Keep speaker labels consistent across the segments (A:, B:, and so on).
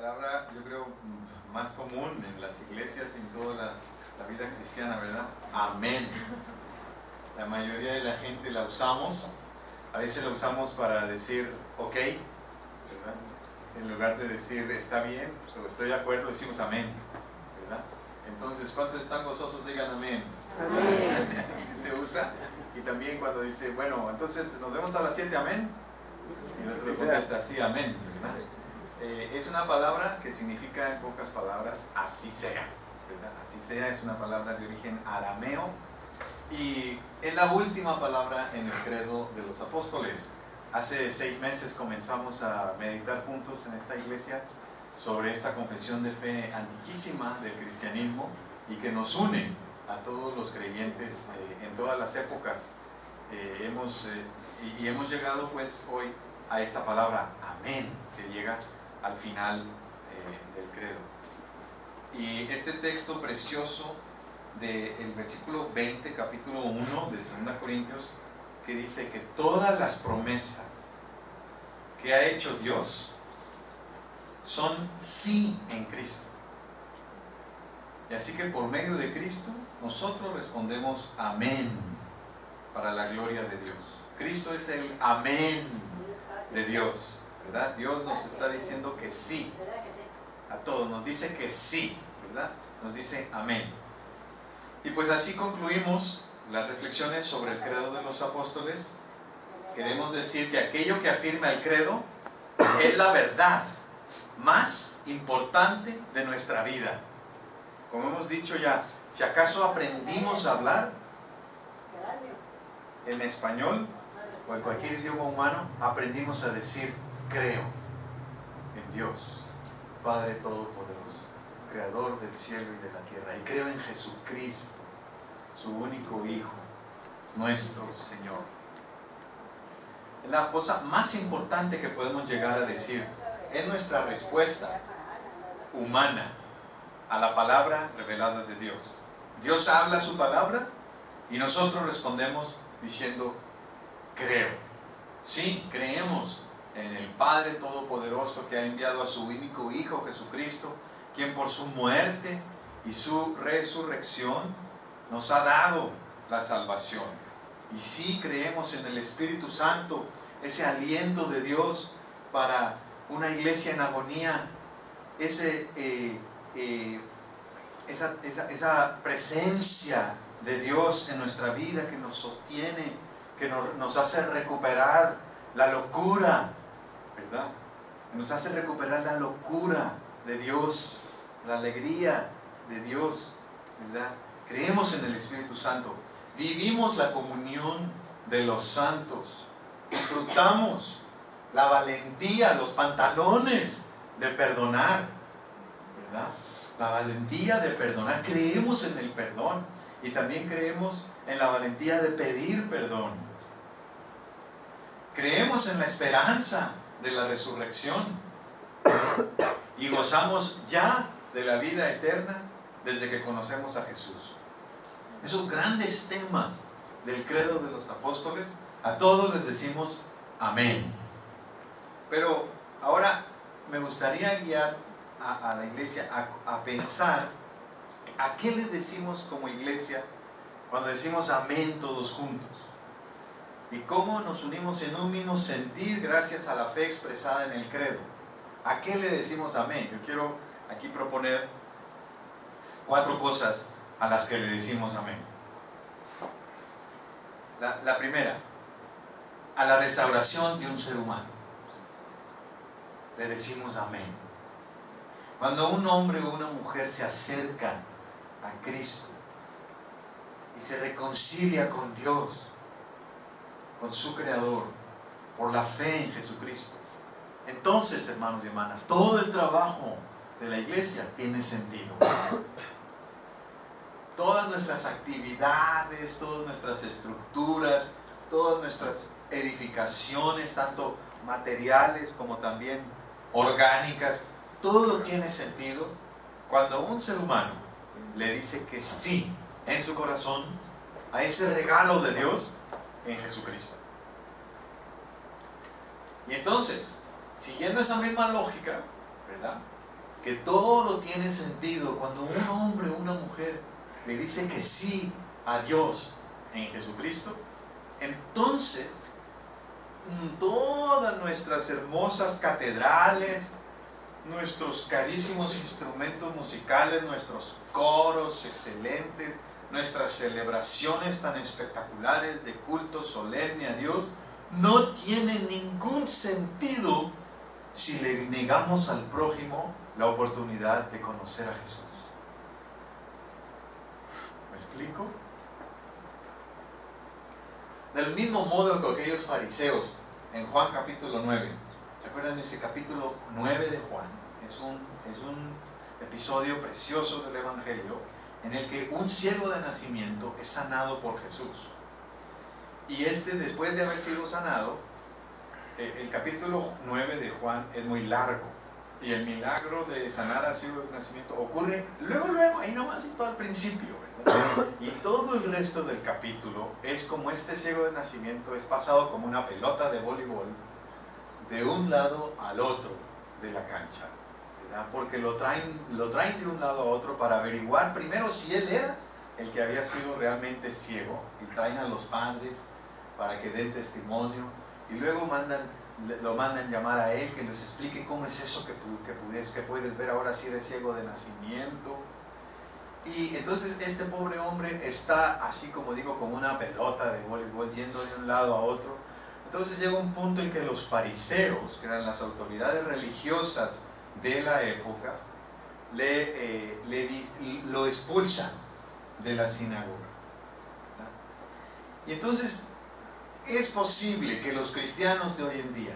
A: palabra, yo creo, más común en las iglesias y en toda la vida cristiana, ¿verdad? Amén. La mayoría de la gente la usamos, a veces la usamos para decir ok, ¿verdad? En lugar de decir está bien o estoy de acuerdo, decimos amén, ¿verdad? Entonces, ¿cuántos están gozosos? Digan amén.
B: Amén.
A: Así se usa. Y también cuando dice, bueno, entonces nos vemos a las 7, amén. Y el otro contesta así, amén, ¿verdad? Es una palabra que significa, en pocas palabras, así sea, ¿verdad? Así sea es una palabra de origen arameo y es la última palabra en el credo de los apóstoles. Hace 6 meses comenzamos a meditar juntos en esta iglesia sobre esta confesión de fe antiquísima del cristianismo y que nos une a todos los creyentes en todas las épocas. Hemos llegado pues hoy a esta palabra amén, que llega al final del credo. Y este texto precioso del versículo 20, capítulo 1 de 2 Corintios, que dice que todas las promesas que ha hecho Dios son sí en Cristo. Y así que por medio de Cristo nosotros respondemos amén para la gloria de Dios. Cristo es el amén de Dios, ¿verdad? Dios nos está diciendo que sí a todo, nos dice que sí, ¿verdad? Nos dice amén. Y pues así concluimos las reflexiones sobre el credo de los apóstoles. Queremos decir que aquello que afirma el credo es la verdad más importante de nuestra vida. Como hemos dicho ya, si acaso aprendimos a hablar en español o en cualquier idioma humano, aprendimos a decir creo en Dios, Padre Todopoderoso, Creador del cielo y de la tierra, y creo en Jesucristo, su único Hijo, nuestro Señor. Es la cosa más importante que podemos llegar a decir. Es nuestra respuesta humana a la palabra revelada de Dios. Dios habla su palabra y nosotros respondemos diciendo creo. Sí, creemos en el Padre Todopoderoso que ha enviado a su único Hijo Jesucristo, quien por su muerte y su resurrección nos ha dado la salvación. Y sí creemos en el Espíritu Santo, ese aliento de Dios para una iglesia en agonía, esa presencia de Dios en nuestra vida que nos sostiene, que nos hace recuperar la locura, ¿verdad? Nos hace recuperar la locura de Dios, la alegría de Dios, ¿verdad? Creemos en el Espíritu Santo, vivimos la comunión de los santos, disfrutamos la valentía, los pantalones de perdonar, ¿verdad? La valentía de perdonar, creemos en el perdón y también creemos en la valentía de pedir perdón. Creemos en la esperanza de la resurrección y gozamos ya de la vida eterna desde que conocemos a Jesús. Esos grandes temas del credo de los apóstoles, a todos les decimos amén. Pero ahora me gustaría guiar a la iglesia a pensar a qué le decimos como iglesia cuando decimos amén todos juntos. Y cómo nos unimos en un mismo sentir gracias a la fe expresada en el credo. ¿A qué le decimos amén? Yo quiero aquí proponer 4 cosas a las que le decimos amén. La primera, a la restauración de un ser humano. Le decimos amén. Cuando un hombre o una mujer se acerca a Cristo y se reconcilia con Dios, con su Creador, por la fe en Jesucristo, entonces, hermanos y hermanas, todo el trabajo de la iglesia tiene sentido. Todas nuestras actividades, todas nuestras estructuras, todas nuestras edificaciones, tanto materiales como también orgánicas, todo tiene sentido cuando un ser humano le dice que sí en su corazón a ese regalo de Dios en Jesucristo. Y entonces, siguiendo esa misma lógica, ¿verdad? que todo tiene sentido cuando un hombre o una mujer le dice que sí a Dios en Jesucristo, entonces todas nuestras hermosas catedrales, nuestros carísimos instrumentos musicales, nuestros coros excelentes, nuestras celebraciones tan espectaculares de culto solemne a Dios, no tienen ningún sentido si le negamos al prójimo la oportunidad de conocer a Jesús. ¿Me explico? Del mismo modo que aquellos fariseos en Juan capítulo 9. ¿Se acuerdan de ese capítulo 9 de Juan? Es un episodio precioso del Evangelio en el que un ciego de nacimiento es sanado por Jesús. Y después de haber sido sanado, el capítulo 9 de Juan es muy largo. Y el milagro de sanar al ciego de nacimiento ocurre luego, ahí nomás y todo al principio, ¿verdad? Y todo el resto del capítulo es como este ciego de nacimiento es pasado como una pelota de voleibol de un lado al otro de la cancha, ¿verdad? Porque lo traen de un lado a otro para averiguar primero si él era el que había sido realmente ciego, y traen a los padres para que den testimonio, y luego lo mandan llamar a él, que les explique cómo es eso que puedes ver ahora si eres ciego de nacimiento. Y entonces este pobre hombre está así, como digo, como una pelota de voleibol yendo de un lado a otro. Entonces llega un punto en que los fariseos, que eran las autoridades religiosas de la época, lo expulsan de la sinagoga. Y entonces es posible que los cristianos de hoy en día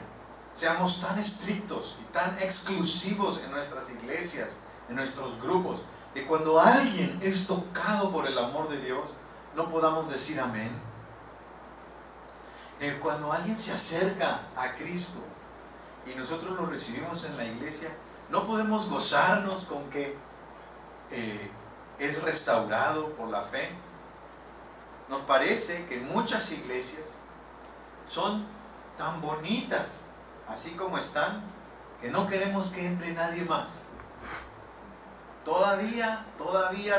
A: seamos tan estrictos y tan exclusivos en nuestras iglesias, en nuestros grupos, que cuando alguien es tocado por el amor de Dios, no podamos decir amén. Cuando alguien se acerca a Cristo y nosotros lo recibimos en la iglesia, no podemos gozarnos con que es restaurado por la fe. Nos parece que muchas iglesias son tan bonitas así como están, que no queremos que entre nadie más. Todavía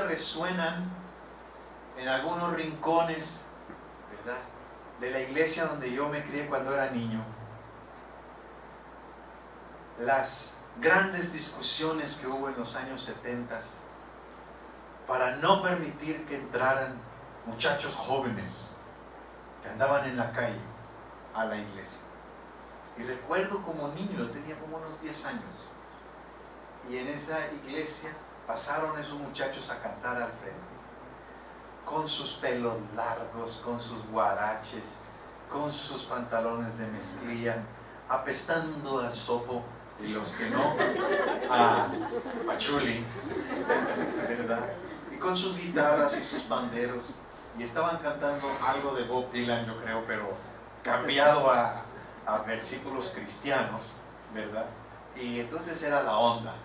A: resuenan en algunos rincones, ¿verdad?, de la iglesia donde yo me crié cuando era niño, las grandes discusiones que hubo en los años 70 para no permitir que entraran muchachos jóvenes que andaban en la calle a la iglesia. Y recuerdo como niño, yo tenía como unos 10 años, y en esa iglesia pasaron esos muchachos a cantar al frente, con sus pelos largos, con sus guaraches, con sus pantalones de mezclilla, apestando a sopo, y los que no, a pachuli, ¿verdad? Y con sus guitarras y sus panderos, y estaban cantando algo de Bob Dylan, yo creo, pero cambiado a versículos cristianos, ¿verdad? Y entonces era la onda.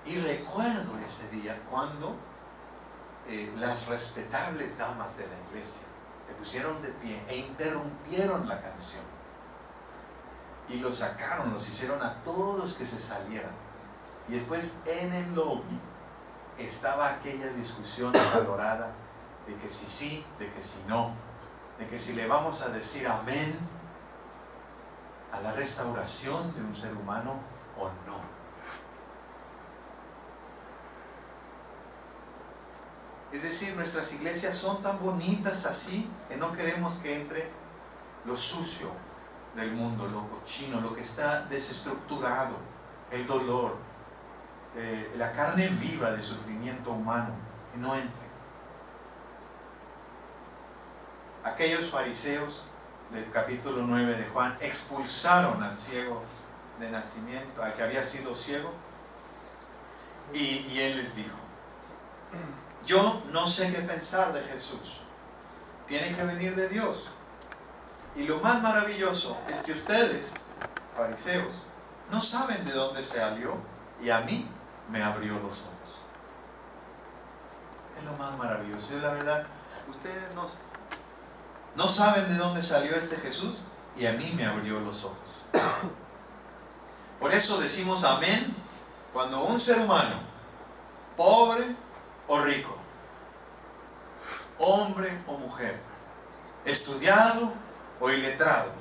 A: Y recuerdo ese día cuando las respetables damas de la iglesia se pusieron de pie e interrumpieron la canción y los sacaron, los hicieron a todos que se salieran. Y después en el lobby estaba aquella discusión acalorada de que si sí, de que si no, de que si le vamos a decir amén a la restauración de un ser humano o no. Es decir, nuestras iglesias son tan bonitas así que no queremos que entre lo sucio del mundo, lo cochino, lo que está desestructurado, el dolor, la carne viva de sufrimiento humano, que no entre. Aquellos fariseos del capítulo 9 de Juan expulsaron al ciego de nacimiento, al que había sido ciego, y él les dijo: yo no sé qué pensar de Jesús, tiene que venir de Dios. Y lo más maravilloso es que ustedes, fariseos, no saben de dónde salió, y a mí me abrió los ojos. Es lo más maravilloso. Y la verdad, ustedes no saben de dónde salió este Jesús, y a mí me abrió los ojos. Por eso decimos amén Cuando un ser humano, pobre o rico, hombre o mujer, estudiado o iletrado,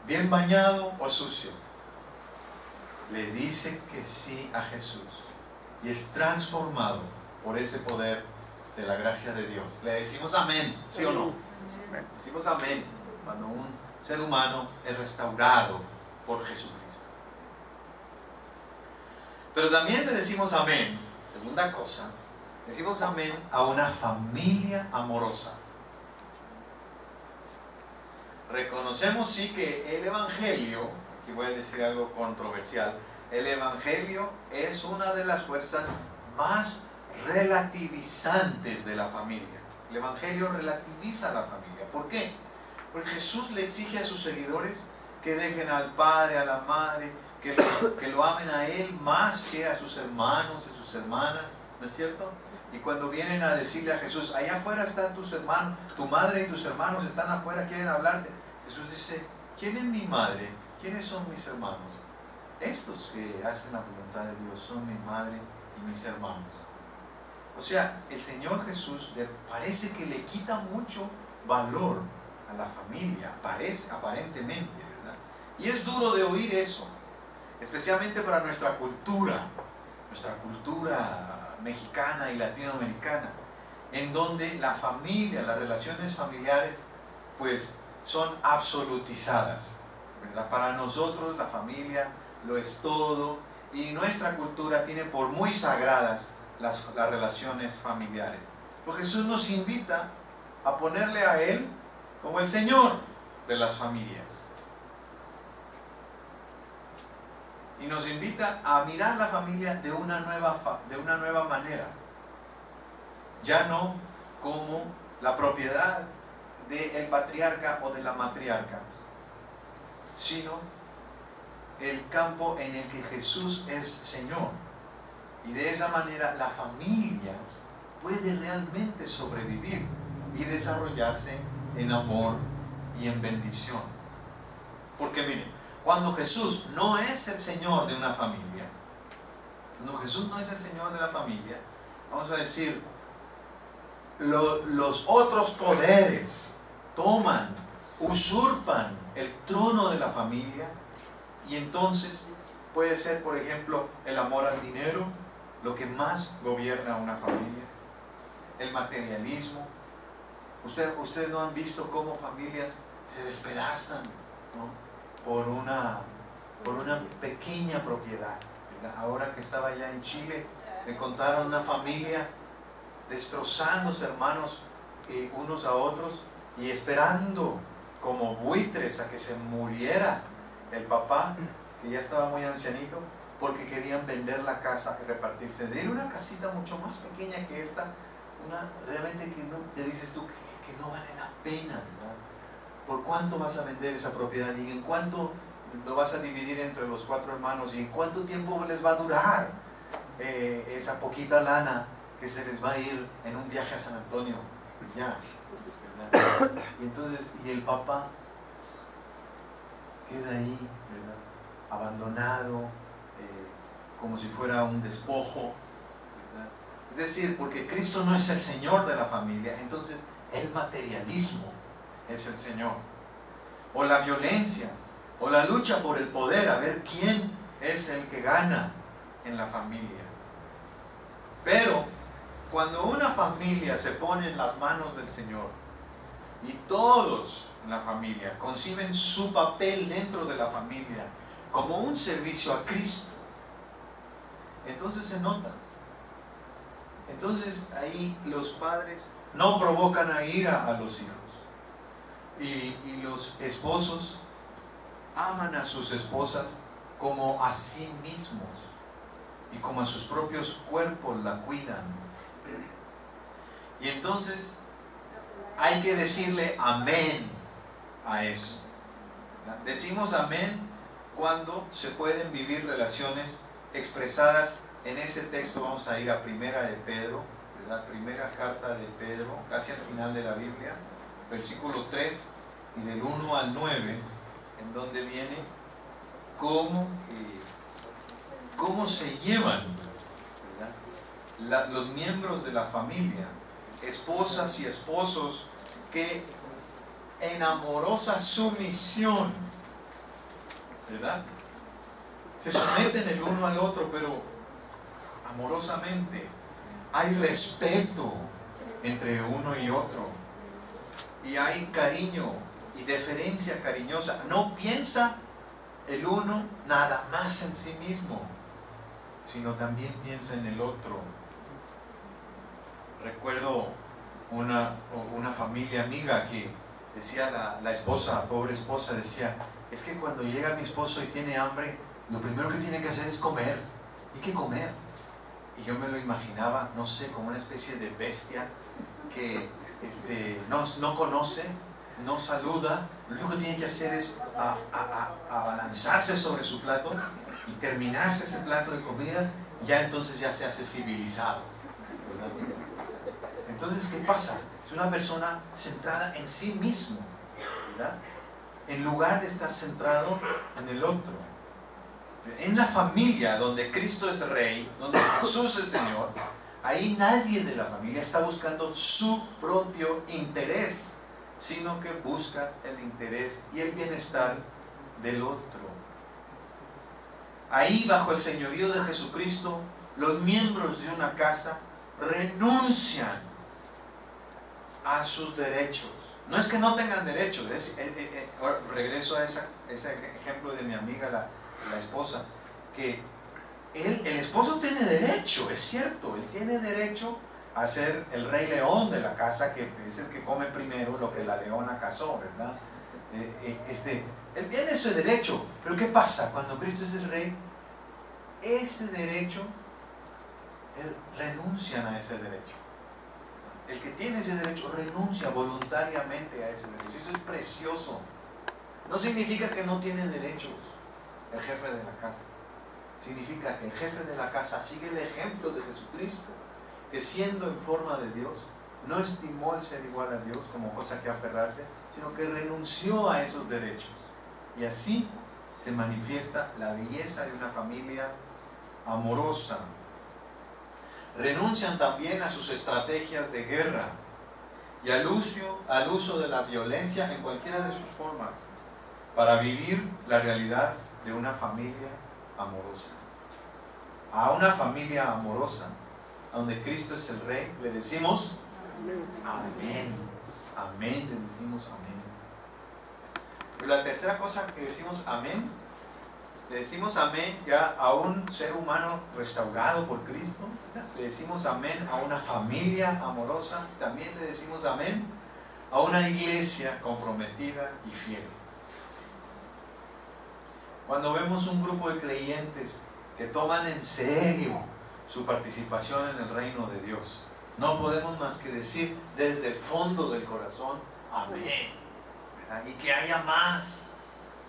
A: bien bañado o sucio, le dice que sí a Jesús y es transformado por ese poder de la gracia de Dios. Le decimos amén, ¿sí o no? Decimos amén cuando un ser humano es restaurado por Jesucristo. Pero también le decimos amén, segunda cosa, decimos amén a una familia amorosa. Reconocemos sí que el Evangelio, y voy a decir algo controversial, el Evangelio es una de las fuerzas más relativizantes de la familia. El Evangelio relativiza a la familia. ¿Por qué? Porque Jesús le exige a sus seguidores que dejen al padre, a la madre, que lo amen a Él más que a sus hermanos y sus hermanas, ¿no es cierto? Y cuando vienen a decirle a Jesús, allá afuera están tus hermanos, tu madre y tus hermanos están afuera, quieren hablarte. Jesús dice, ¿quién es mi madre? ¿Quiénes son mis hermanos? Estos que hacen la voluntad de Dios son mi madre y mis hermanos. O sea, el Señor Jesús parece que le quita mucho valor a la familia, aparentemente, ¿verdad? Y es duro de oír eso, especialmente para nuestra cultura mexicana y latinoamericana, en donde la familia, las relaciones familiares, pues son absolutizadas, ¿verdad? Para nosotros la familia lo es todo y nuestra cultura tiene por muy sagradas las relaciones familiares. Porque Jesús nos invita a ponerle a Él como el Señor de las familias. Y nos invita a mirar la familia de una nueva manera. Ya no como la propiedad del patriarca o de la matriarca, sino el campo en el que Jesús es Señor. Y de esa manera la familia puede realmente sobrevivir y desarrollarse en amor y en bendición. Porque miren, cuando Jesús no es el Señor de una familia, vamos a decir, los otros poderes toman, usurpan el trono de la familia, y entonces puede ser, por ejemplo, el amor al dinero, lo que más gobierna una familia, el materialismo. Ustedes no han visto cómo familias se despedazan, ¿no? por una pequeña propiedad, ¿verdad? Ahora que estaba allá en Chile, me contaron una familia destrozándose, hermanos, unos a otros, y esperando como buitres a que se muriera el papá, que ya estaba muy ancianito, porque querían vender la casa y repartirse. Era una casita mucho más pequeña que esta, realmente que no, te dices tú que no vale la pena, ¿verdad? ¿Por cuánto vas a vender esa propiedad? ¿Y en cuánto lo vas a dividir entre los 4 hermanos? ¿Y en cuánto tiempo les va a durar esa poquita lana que se les va a ir en un viaje a San Antonio? Ya, ¿verdad? Y entonces, y el papá queda ahí, ¿verdad? Abandonado, como si fuera un despojo, ¿verdad? Es decir, porque Cristo no es el Señor de la familia, entonces el materialismo es el Señor, o la violencia, o la lucha por el poder, a ver quién es el que gana en la familia. Pero cuando una familia se pone en las manos del Señor y todos en la familia conciben su papel dentro de la familia como un servicio a Cristo, entonces se nota. Entonces ahí los padres no provocan a ira a los hijos. Y los esposos aman a sus esposas como a sí mismos y como a sus propios cuerpos la cuidan. Y entonces hay que decirle amén a eso. Decimos amén cuando se pueden vivir relaciones expresadas en ese texto. Vamos a ir a Primera de Pedro, ¿verdad? Primera carta de Pedro, casi al final de la Biblia, versículo 3 y del 1 al 9, en donde viene cómo cómo se llevan, ¿verdad? Los miembros de la familia, esposas y esposos que en amorosa sumisión, ¿verdad?, se someten el uno al otro, pero amorosamente. Hay respeto entre uno y otro, y hay cariño y deferencia cariñosa. No piensa el uno nada más en sí mismo, sino también piensa en el otro. Recuerdo una familia amiga que decía la esposa, pobre esposa, decía: es que cuando llega mi esposo y tiene hambre, lo primero que tiene que hacer es comer. ¿Y qué comer? Y yo me lo imaginaba, no sé, como una especie de bestia que no conoce, no saluda. Lo único que tiene que hacer es abalanzarse sobre su plato y terminarse ese plato de comida. Ya entonces ya se hace civilizado, ¿verdad? Entonces, ¿qué pasa? Es una persona centrada en sí mismo, ¿verdad?, en lugar de estar centrado en el otro. En la familia donde Cristo es Rey, donde Jesús es Señor, ahí nadie de la familia está buscando su propio interés, sino que busca el interés y el bienestar del otro. Ahí, bajo el señorío de Jesucristo, los miembros de una casa renuncian a sus derechos. No es que no tengan derechos, regreso a ese ejemplo de mi amiga, la esposa, que el esposo tiene derecho, es cierto, él tiene derecho a ser el rey león de la casa, que es el que come primero lo que la leona cazó, ¿verdad? Él tiene ese derecho, pero ¿qué pasa? Cuando Cristo es el rey, ese derecho, renuncian a ese derecho. El que tiene ese derecho renuncia voluntariamente a ese derecho. Eso es precioso. No significa que no tiene derechos el jefe de la casa. Significa que el jefe de la casa sigue el ejemplo de Jesucristo, que siendo en forma de Dios, no estimó el ser igual a Dios como cosa que aferrarse, sino que renunció a esos derechos. Y así se manifiesta la belleza de una familia amorosa. Renuncian también a sus estrategias de guerra y al uso de la violencia en cualquiera de sus formas para vivir la realidad de una familia amorosa. A una familia amorosa, donde Cristo es el Rey, le decimos amén. Amén, le decimos amén. Pero la tercera cosa que decimos amén, le decimos amén ya a un ser humano restaurado por Cristo. Le decimos amén a una familia amorosa. También le decimos amén a una iglesia comprometida y fiel. Cuando vemos un grupo de creyentes que toman en serio su participación en el reino de Dios, no podemos más que decir desde el fondo del corazón amén, ¿verdad? Y que haya más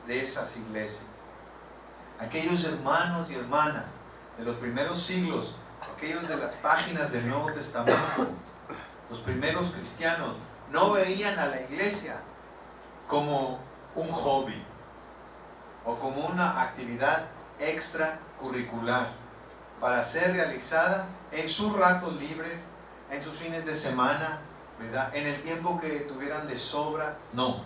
A: de esas iglesias. Aquellos hermanos y hermanas de los primeros siglos, aquellos de las páginas del Nuevo Testamento, los primeros cristianos, no veían a la iglesia como un hobby o como una actividad extracurricular para ser realizada en sus ratos libres, en sus fines de semana, ¿verdad?, en el tiempo que tuvieran de sobra. No,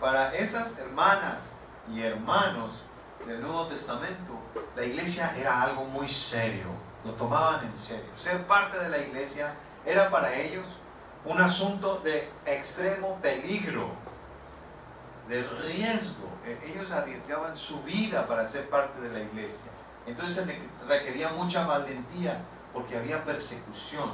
A: para esas hermanas y hermanos del Nuevo Testamento, la iglesia era algo muy serio, lo tomaban en serio. Ser parte de la iglesia era para ellos un asunto de extremo peligro, de riesgo. Ellos arriesgaban su vida para ser parte de la iglesia. Entonces requería mucha valentía, porque había persecución.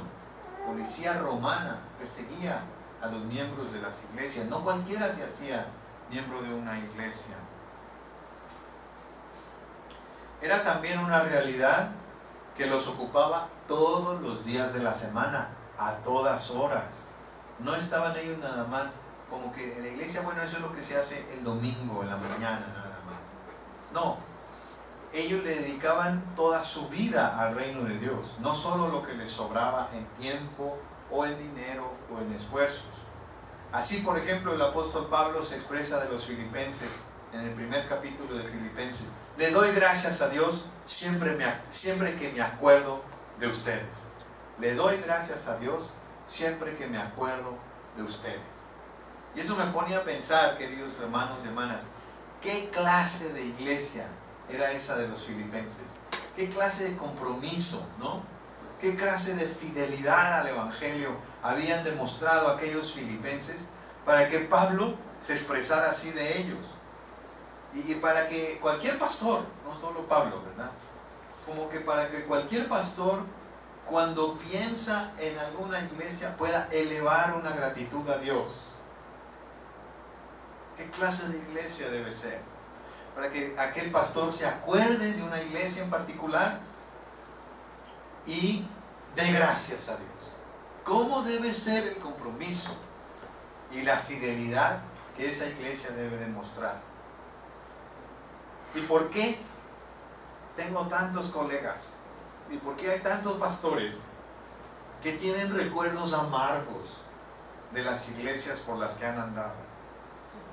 A: Policía romana perseguía a los miembros de las iglesias. No cualquiera se hacía miembro de una iglesia. Era también una realidad que los ocupaba todos los días de la semana, a todas horas. No estaban ellos nada más como que en la iglesia, bueno, eso es lo que se hace el domingo en la mañana nada más. No, ellos le dedicaban toda su vida al reino de Dios, no solo lo que les sobraba en tiempo o en dinero o en esfuerzos. Así, por ejemplo, el apóstol Pablo se expresa de los filipenses en el primer capítulo de Filipenses. Le doy gracias a Dios siempre que me acuerdo de ustedes. Le doy gracias a Dios siempre que me acuerdo de ustedes. Y eso me pone a pensar, queridos hermanos y hermanas, ¿qué clase de iglesia era esa de los filipenses? ¿Qué clase de compromiso, no? ¿Qué clase de fidelidad al Evangelio habían demostrado aquellos filipenses para que Pablo se expresara así de ellos? Y para que cualquier pastor, no solo Pablo, ¿verdad? Como que para que cualquier pastor, cuando piensa en alguna iglesia, pueda elevar una gratitud a Dios. ¿Qué clase de iglesia debe ser? Para que aquel pastor se acuerde de una iglesia en particular y dé gracias a Dios. ¿Cómo debe ser el compromiso y la fidelidad que esa iglesia debe demostrar? ¿Y por qué tengo tantos colegas? ¿Y por qué hay tantos pastores que tienen recuerdos amargos de las iglesias por las que han andado?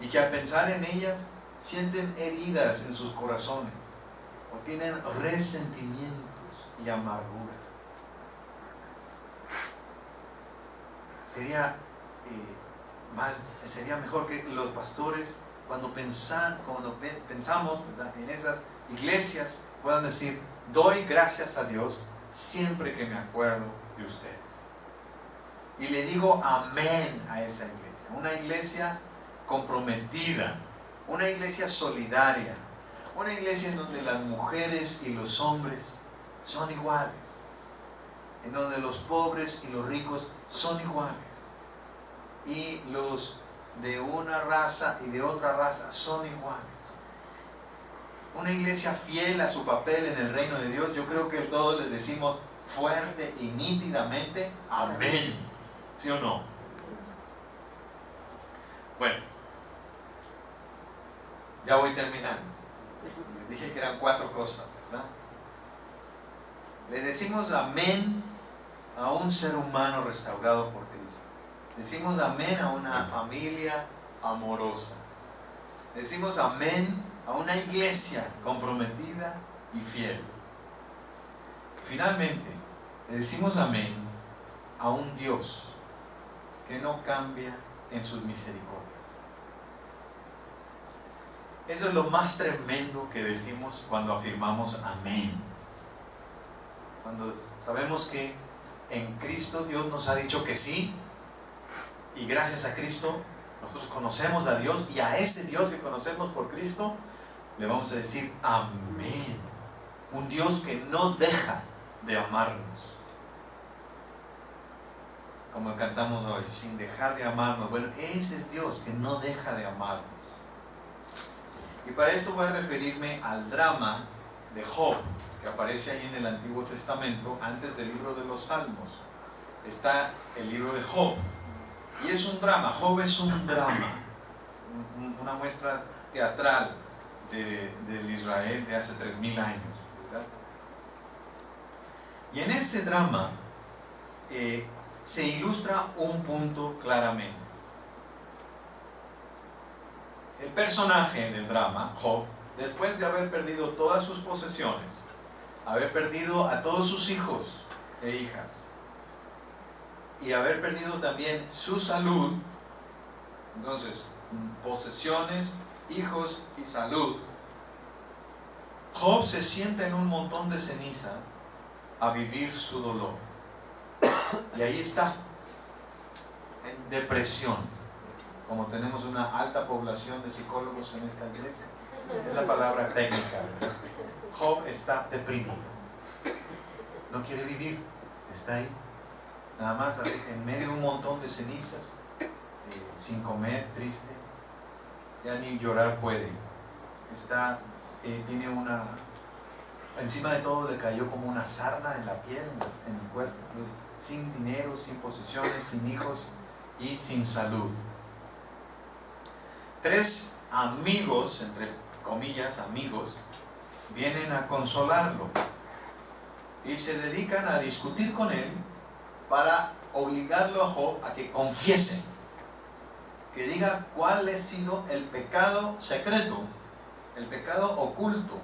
A: Y que al pensar en ellas sienten heridas en sus corazones o tienen resentimientos y amargura. Sería mejor que los pastores, cuando pensamos, ¿verdad?, en esas iglesias, puedan decir: doy gracias a Dios siempre que me acuerdo de ustedes. Y le digo amén a esa iglesia. Una iglesia comprometida, una iglesia solidaria, una iglesia en donde las mujeres y los hombres son iguales, en donde los pobres y los ricos son iguales, y los de una raza y de otra raza son iguales. Una iglesia fiel a su papel en el reino de Dios. Yo creo que todos les decimos fuerte y nítidamente amén. ¿Sí o no? Bueno, ya voy terminando. Les dije que eran 4 cosas, ¿verdad? Le decimos amén a un ser humano restaurado por Cristo. Decimos amén a una familia amorosa. Decimos amén a una iglesia comprometida y fiel. Finalmente, le decimos amén a un Dios que no cambia en sus misericordias. Eso es lo más tremendo que decimos cuando afirmamos amén. Cuando sabemos que en Cristo Dios nos ha dicho que sí, y gracias a Cristo nosotros conocemos a Dios, y a ese Dios que conocemos por Cristo le vamos a decir amén. Un Dios que no deja de amarnos. Como cantamos hoy, sin dejar de amarnos. Bueno, ese es Dios que no deja de amarnos. Y para eso voy a referirme al drama de Job, que aparece ahí en el Antiguo Testamento, antes del libro de los Salmos. Está el libro de Job. Y es un drama. Job es un drama. Una muestra teatral del Israel de hace 3000 años, ¿verdad? Y en ese drama se ilustra un punto claramente. El personaje del drama, Job, después de haber perdido todas sus posesiones, haber perdido a todos sus hijos e hijas, y haber perdido también su salud, entonces, posesiones, hijos y salud, Job se sienta en un montón de ceniza a vivir su dolor. Y ahí está, en depresión. Como tenemos una alta población de psicólogos en esta iglesia, es la palabra técnica, ¿verdad? Job está deprimido, no quiere vivir, está ahí, nada más en medio de un montón de cenizas, sin comer, triste, ya ni llorar puede, está, tiene una, encima de todo le cayó como una sarna en la piel, en el cuerpo, entonces, sin dinero, sin posesiones, sin hijos y sin salud. 3 amigos, entre comillas amigos, vienen a consolarlo y se dedican a discutir con él para obligarlo a Job a que confiese, que diga cuál ha sido el pecado secreto el pecado oculto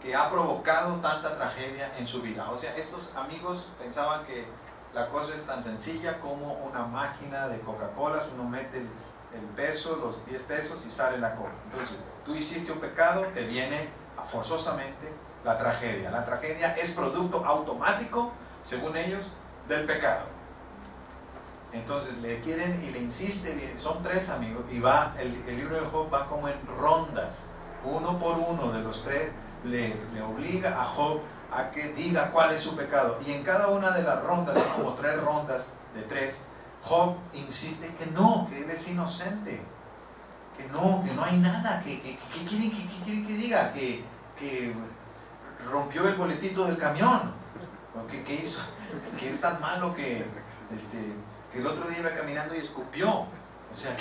A: que ha provocado tanta tragedia en su vida. O sea, estos amigos pensaban que la cosa es tan sencilla como una máquina de Coca-Cola, uno mete el peso, los 10 pesos y sale la cola. Entonces, tú hiciste un pecado, te viene forzosamente la tragedia. La tragedia es producto automático, según ellos, del pecado. Entonces le quieren y le insisten, son 3 amigos, y va, el libro de Job va como en rondas, uno por uno de los 3 le obliga a Job a que diga cuál es su pecado. Y en cada una de las rondas, son como 3 rondas de 3, Job insiste que no, que él es inocente, que no hay nada, que quieren que diga, que rompió el boletito del camión, que hizo, que es tan malo que el otro día iba caminando y escupió. O sea,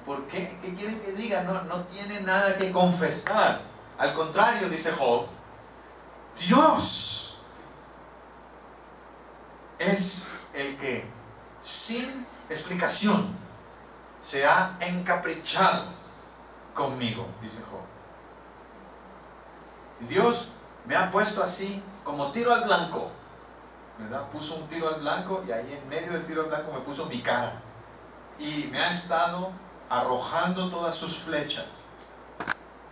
A: ¿por qué? ¿Qué quieren que diga? No tiene nada que confesar. Al contrario, dice Job, Dios es el que, sin explicación, se ha encaprichado conmigo, dice Job. Dios me ha puesto así como tiro al blanco, ¿verdad? Puso un tiro al blanco y ahí en medio del tiro al blanco me puso mi cara y me ha estado arrojando todas sus flechas.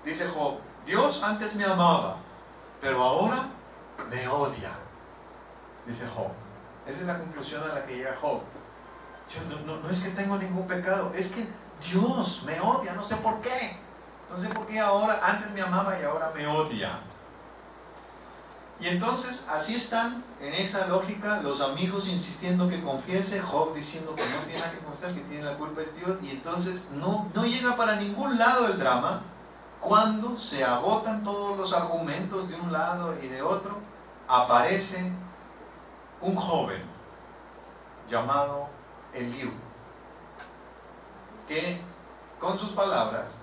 A: Dice Job, Dios antes me amaba, pero ahora me odia, dice Job. Esa es la conclusión a la que llega Job. Yo no es que tengo ningún pecado, es que Dios me odia, no sé por qué. No sé por qué ahora, antes me amaba y ahora me odia. Y entonces así están en esa lógica los amigos insistiendo que confiese, Job diciendo que no tiene nada que confesar, que tiene la culpa es Dios, y entonces no llega para ningún lado el drama. Cuando se agotan todos los argumentos de un lado y de otro, aparece un joven llamado Eliú, que con sus palabras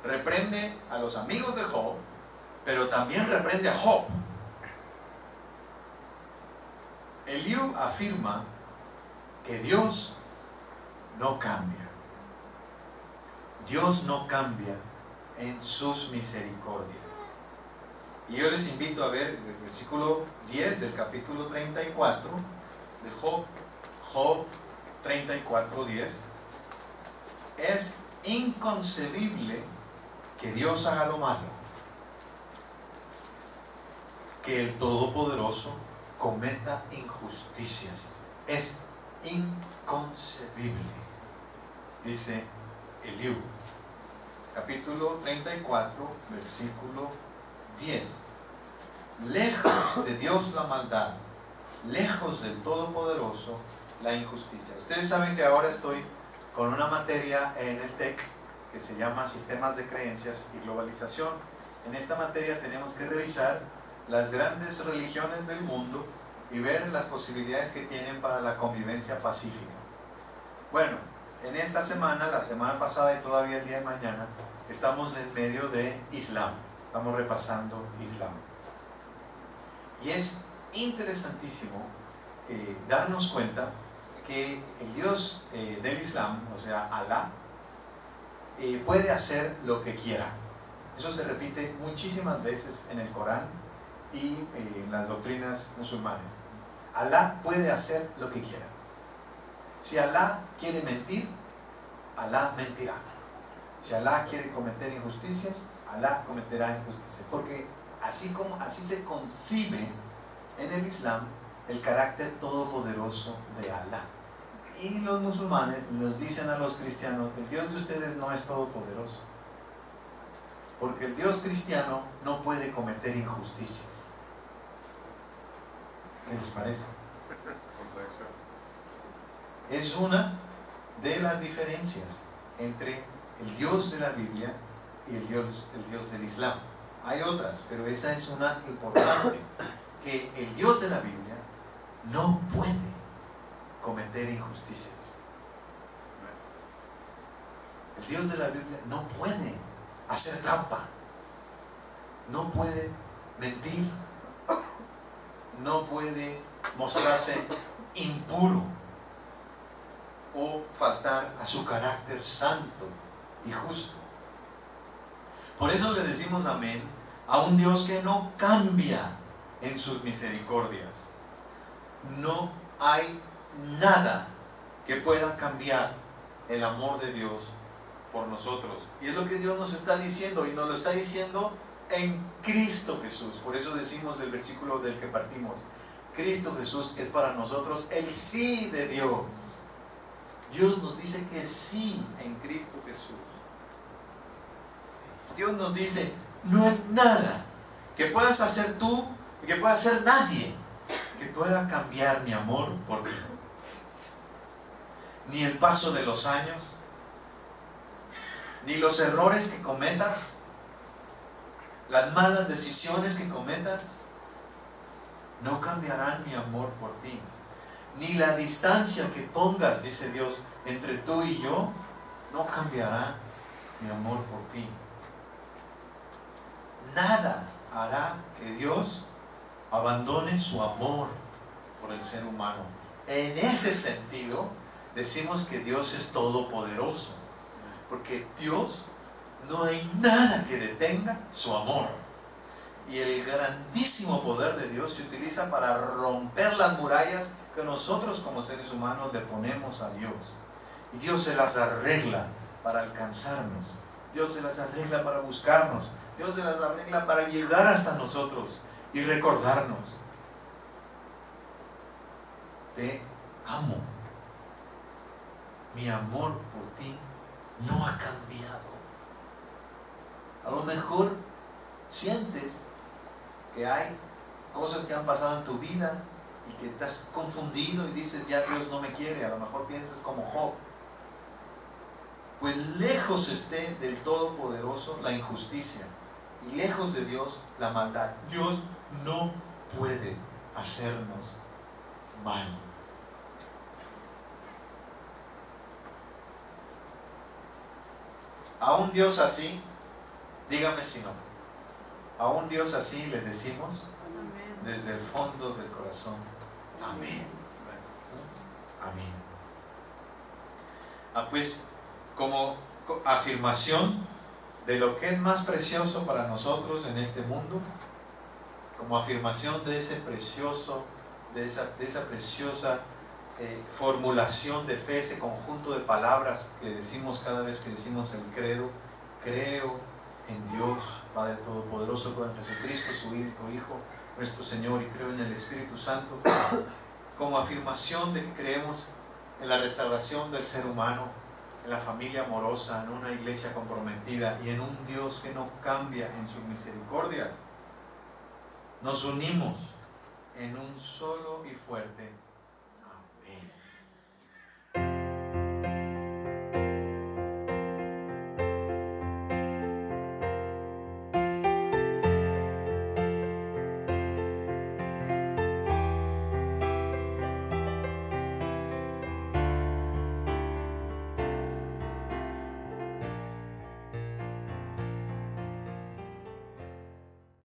A: reprende a los amigos de Job, pero también reprende a Job. Eliú afirma que Dios no cambia. Dios no cambia en sus misericordias. Y yo les invito a ver el versículo 10 del capítulo 34 de Job. Job 34:10. Es inconcebible que Dios haga lo malo, que el Todopoderoso cometa injusticias. Es inconcebible, dice Eliú. Capítulo 34, versículo 10. Lejos de Dios la maldad, lejos del Todopoderoso la injusticia. Ustedes saben que ahora estoy con una materia en el TEC que se llama Sistemas de Creencias y Globalización. En esta materia tenemos que revisar las grandes religiones del mundo y ver las posibilidades que tienen para la convivencia pacífica. Bueno, en esta semana, la semana pasada y todavía el día de mañana, estamos en medio de Islam. Estamos repasando Islam. Y es interesantísimo darnos cuenta que el Dios del Islam, o sea, Alá, puede hacer lo que quiera. Eso se repite muchísimas veces en el Corán y en las doctrinas musulmanes. Alá puede hacer lo que quiera. Si Alá quiere mentir, Alá mentirá. Si Alá quiere cometer injusticias, Alá cometerá injusticias. Porque así se concibe en el Islam el carácter todopoderoso de Alá. Y los musulmanes nos dicen a los cristianos, el Dios de ustedes no es todopoderoso, porque el Dios cristiano no puede cometer injusticias. ¿Qué les parece? Es una de las diferencias entre el Dios de la Biblia y el Dios del Islam. Hay otras, pero esa es una importante, que el Dios de la Biblia no puede cometer injusticias. El Dios de la Biblia no puede hacer trampa, no puede mentir, no puede mostrarse impuro o faltar a su carácter santo y justo. Por eso le decimos amén a un Dios que no cambia en sus misericordias. No hay nada que pueda cambiar el amor de Dios por nosotros. Y es lo que Dios nos está diciendo, y nos lo está diciendo en Cristo Jesús. Por eso decimos el versículo del que partimos: Cristo Jesús es para nosotros el sí de Dios. Dios nos dice que sí en Cristo Jesús. Dios nos dice: no hay nada que puedas hacer tú, que pueda hacer nadie, que pueda cambiar mi amor por ti. Ni el paso de los años, ni los errores que cometas, las malas decisiones que cometas, no cambiarán mi amor por ti. Ni la distancia que pongas, dice Dios, entre tú y yo, no cambiará mi amor por ti. Nada hará que Dios abandone su amor por el ser humano. En ese sentido, decimos que Dios es todopoderoso, porque Dios, no hay nada que detenga su amor. Y el grandísimo poder de Dios se utiliza para romper las murallas que nosotros como seres humanos le ponemos a Dios. Y Dios se las arregla para alcanzarnos. Dios se las arregla para buscarnos. Dios se las arregla para llegar hasta nosotros y recordarnos: te amo. Mi amor por ti no ha cambiado. A lo mejor sientes que hay cosas que han pasado en tu vida y que estás confundido y dices: ya Dios no me quiere. A lo mejor piensas como Job. Pues lejos esté del Todopoderoso la injusticia, y lejos de Dios la maldad. Dios no puede hacernos mal. A un Dios así, dígame si no, a un Dios así le decimos desde el fondo del corazón: amén. Amén. Pues como afirmación de lo que es más precioso para nosotros en este mundo, como afirmación de ese precioso, de esa preciosa formulación de fe, ese conjunto de palabras que decimos cada vez que decimos el credo: creo en Dios Padre Todopoderoso, con Jesucristo su único Hijo, nuestro Señor, y creo en el Espíritu Santo, como afirmación de que creemos en la restauración del ser humano, en la familia amorosa, en una iglesia comprometida y en un Dios que no cambia en sus misericordias. Nos unimos en un solo y fuerte